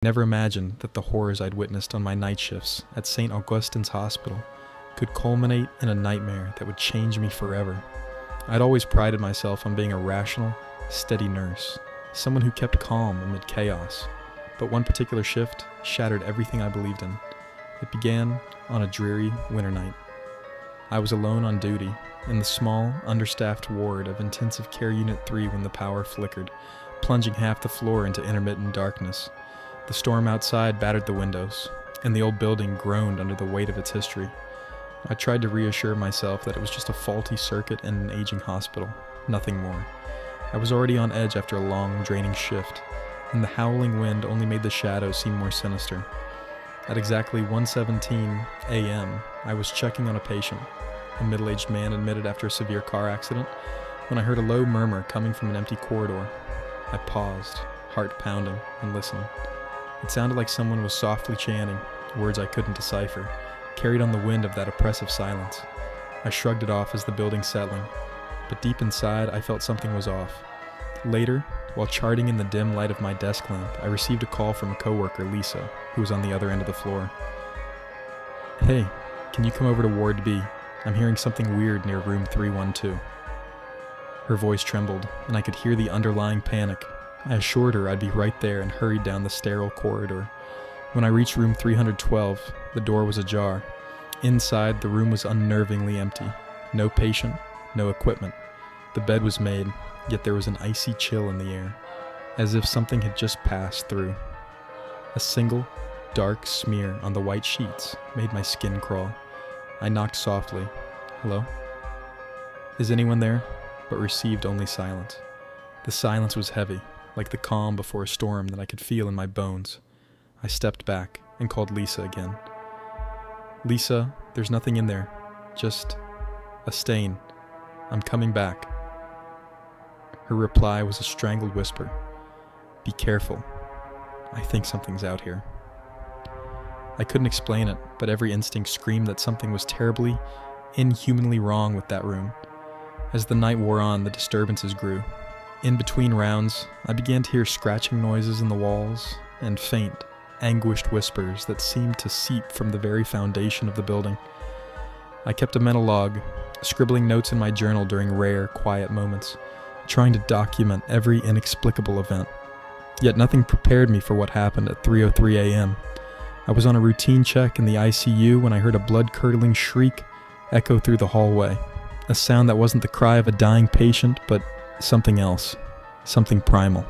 Never imagined that the horrors I'd witnessed on my night shifts at St. Augustine's Hospital could culminate in a nightmare that would change me forever. I'd always prided myself on being a rational, steady nurse, someone who kept calm amid chaos. But one particular shift shattered everything I believed in. It began on a dreary winter night. I was alone on duty in the small, understaffed ward of Intensive Care Unit 3 when the power flickered, plunging half the floor into intermittent darkness. The storm outside battered the windows, and the old building groaned under the weight of its history. I tried to reassure myself that it was just a faulty circuit in an aging hospital, nothing more. I was already on edge after a long, draining shift, and the howling wind only made the shadows seem more sinister. At exactly 1:17 a.m., I was checking on a patient, a middle-aged man admitted after a severe car accident, when I heard a low murmur coming from an empty corridor. I paused, heart pounding, and listened. It sounded like someone was softly chanting, words I couldn't decipher, carried on the wind of that oppressive silence. I shrugged it off as the building settling, but deep inside I felt something was off. Later, while charting in the dim light of my desk lamp, I received a call from a coworker, Lisa, who was on the other end of the floor. "Hey, can you come over to Ward B? I'm hearing something weird near room 312. Her voice trembled, and I could hear the underlying panic. I assured her I'd be right there and hurried down the sterile corridor. When I reached room 312, the door was ajar. Inside, the room was unnervingly empty. No patient, no equipment. The bed was made, yet there was an icy chill in the air, as if something had just passed through. A single, dark smear on the white sheets made my skin crawl. I knocked softly. "Hello? Is anyone there?" but received only silence. The silence was heavy, like the calm before a storm that I could feel in my bones. I stepped back and called Lisa again. "Lisa, there's nothing in there. Just a stain. I'm coming back." Her reply was a strangled whisper. "Be careful. I think something's out here." I couldn't explain it, but every instinct screamed that something was terribly, inhumanly wrong with that room. As the night wore on, the disturbances grew. In between rounds, I began to hear scratching noises in the walls and faint, anguished whispers that seemed to seep from the very foundation of the building. I kept a mental log, scribbling notes in my journal during rare, quiet moments, trying to document every inexplicable event. Yet nothing prepared me for what happened at 3:03 a.m. I was on a routine check in the ICU when I heard a blood-curdling shriek echo through the hallway, a sound that wasn't the cry of a dying patient, but something else, something primal.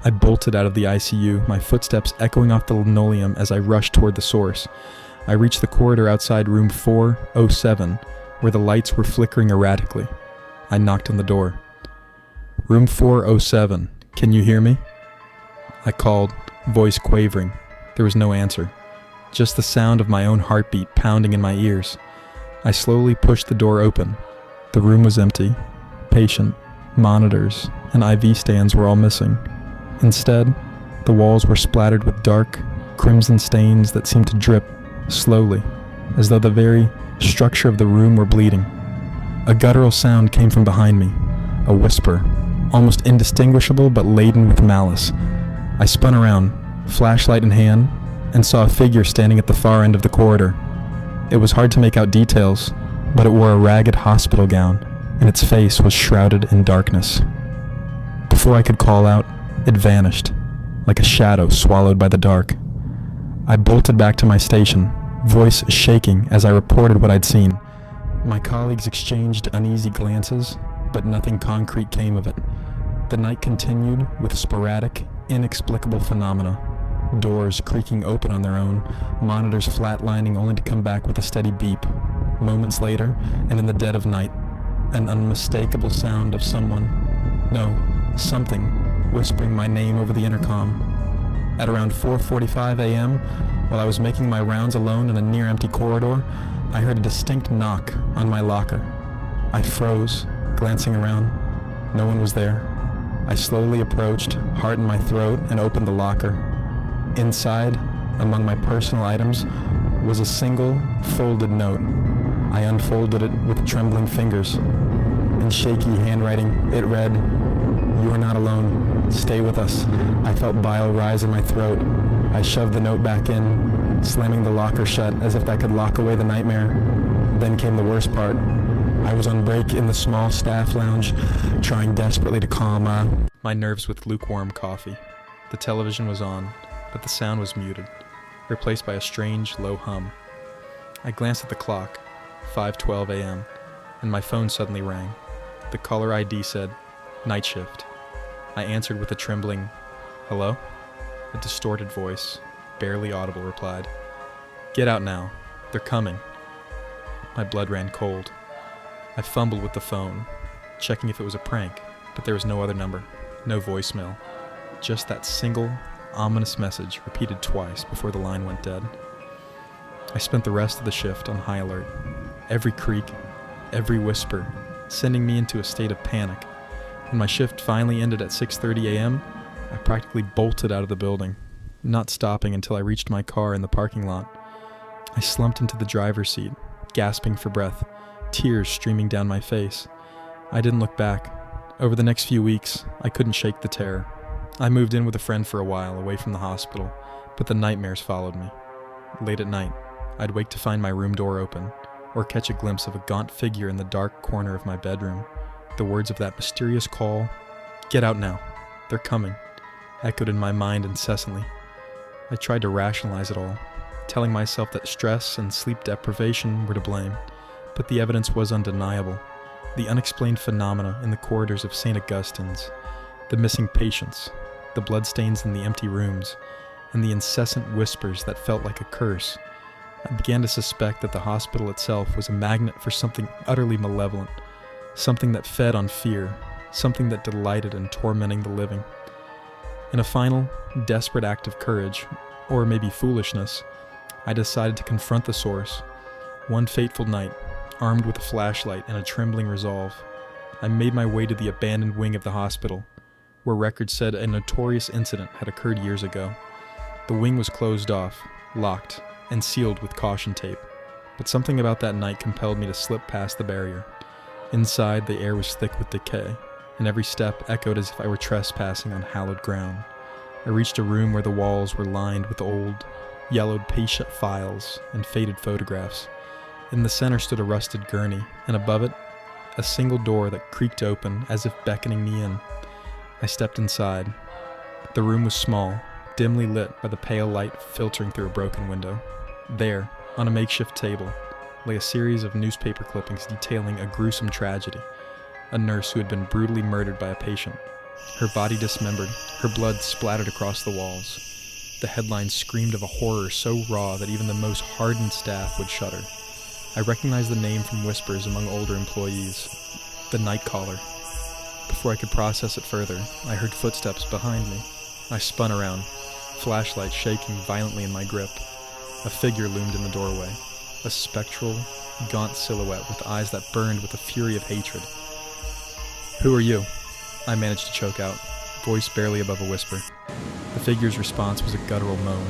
I bolted out of the ICU, my footsteps echoing off the linoleum as I rushed toward the source. I reached the corridor outside room 407, where the lights were flickering erratically. I knocked on the door. "Room 407, can you hear me?" I called, voice quavering. There was no answer, just the sound of my own heartbeat pounding in my ears. I slowly pushed the door open. The room was empty. Patient, monitors, and IV stands were all missing. Instead, the walls were splattered with dark, crimson stains that seemed to drip, slowly, as though the very structure of the room were bleeding. A guttural sound came from behind me, a whisper, almost indistinguishable but laden with malice. I spun around, flashlight in hand, and saw a figure standing at the far end of the corridor. It was hard to make out details, but it wore a ragged hospital gown, and its face was shrouded in darkness. Before I could call out, it vanished, like a shadow swallowed by the dark. I bolted back to my station, voice shaking as I reported what I'd seen. My colleagues exchanged uneasy glances, but nothing concrete came of it. The night continued with sporadic, inexplicable phenomena. Doors creaking open on their own, monitors flatlining only to come back with a steady beep. Moments later, and in the dead of night, an unmistakable sound of someone, no, something, whispering my name over the intercom. At around 4:45 a.m., while I was making my rounds alone in a near-empty corridor, I heard a distinct knock on my locker. I froze, glancing around. No one was there. I slowly approached, heart in my throat, and opened the locker. Inside, among my personal items, was a single, folded note. I unfolded it with trembling fingers. In shaky handwriting, it read, "You are not alone. Stay with us." I felt bile rise in my throat. I shoved the note back in, slamming the locker shut as if that could lock away the nightmare. Then came the worst part. I was on break in the small staff lounge, trying desperately to calm my nerves with lukewarm coffee. The television was on, but the sound was muted, replaced by a strange, low hum. I glanced at the clock, 5:12 a.m., and my phone suddenly rang. The caller ID said, "Night shift." I answered with a trembling, "Hello?" A distorted voice, barely audible, replied, "Get out now. They're coming." My blood ran cold. I fumbled with the phone, checking if it was a prank, but there was no other number, no voicemail, just that single, ominous message repeated twice before the line went dead. I spent the rest of the shift on high alert, every creak, every whisper, sending me into a state of panic. When my shift finally ended at 6:30 a.m., I practically bolted out of the building, not stopping until I reached my car in the parking lot. I slumped into the driver's seat, gasping for breath, tears streaming down my face. I didn't look back. Over the next few weeks, I couldn't shake the terror. I moved in with a friend for a while, away from the hospital, but the nightmares followed me. Late at night, I'd wake to find my room door open, or catch a glimpse of a gaunt figure in the dark corner of my bedroom. The words of that mysterious call, "Get out now, they're coming," echoed in my mind incessantly. I tried to rationalize it all, telling myself that stress and sleep deprivation were to blame, but the evidence was undeniable. The unexplained phenomena in the corridors of St. Augustine's, the missing patients, the bloodstains in the empty rooms, and the incessant whispers that felt like a curse. I began to suspect that the hospital itself was a magnet for something utterly malevolent, something that fed on fear, something that delighted in tormenting the living. In a final, desperate act of courage, or maybe foolishness, I decided to confront the source. One fateful night, armed with a flashlight and a trembling resolve, I made my way to the abandoned wing of the hospital, where records said a notorious incident had occurred years ago. The wing was closed off, locked, and sealed with caution tape, but something about that night compelled me to slip past the barrier. Inside, the air was thick with decay, and every step echoed as if I were trespassing on hallowed ground. I reached a room where the walls were lined with old, yellowed patient files and faded photographs. In the center stood a rusted gurney, and above it, a single door that creaked open as if beckoning me in. I stepped inside. The room was small, dimly lit by the pale light filtering through a broken window. There, on a makeshift table, lay a series of newspaper clippings detailing a gruesome tragedy. A nurse who had been brutally murdered by a patient. Her body dismembered, her blood splattered across the walls. The headlines screamed of a horror so raw that even the most hardened staff would shudder. I recognized the name from whispers among older employees. The night caller. Before I could process it further, I heard footsteps behind me. I spun around, flashlight shaking violently in my grip. A figure loomed in the doorway. A spectral, gaunt silhouette with eyes that burned with the fury of hatred. "Who are you?" I managed to choke out, voice barely above a whisper. The figure's response was a guttural moan,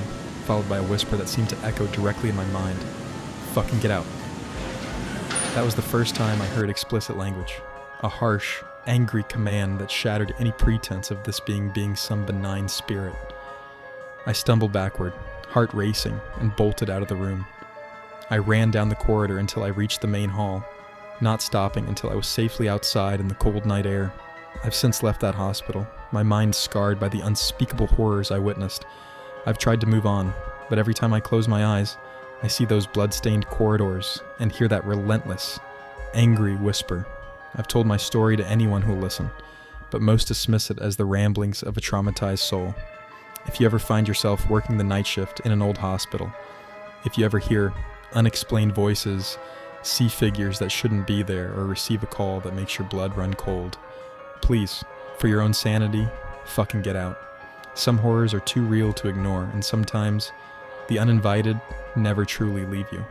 followed by a whisper that seemed to echo directly in my mind. "Fucking get out." That was the first time I heard explicit language. A harsh, angry command that shattered any pretense of this being some benign spirit. I stumbled backward, heart racing, and bolted out of the room. I ran down the corridor until I reached the main hall, not stopping until I was safely outside in the cold night air. I've since left that hospital, my mind scarred by the unspeakable horrors I witnessed. I've tried to move on, but every time I close my eyes, I see those blood-stained corridors and hear that relentless, angry whisper. I've told my story to anyone who'll listen, but most dismiss it as the ramblings of a traumatized soul. If you ever find yourself working the night shift in an old hospital, if you ever hear unexplained voices, see figures that shouldn't be there, or receive a call that makes your blood run cold, please, for your own sanity, fucking get out. Some horrors are too real to ignore, and sometimes the uninvited never truly leave you.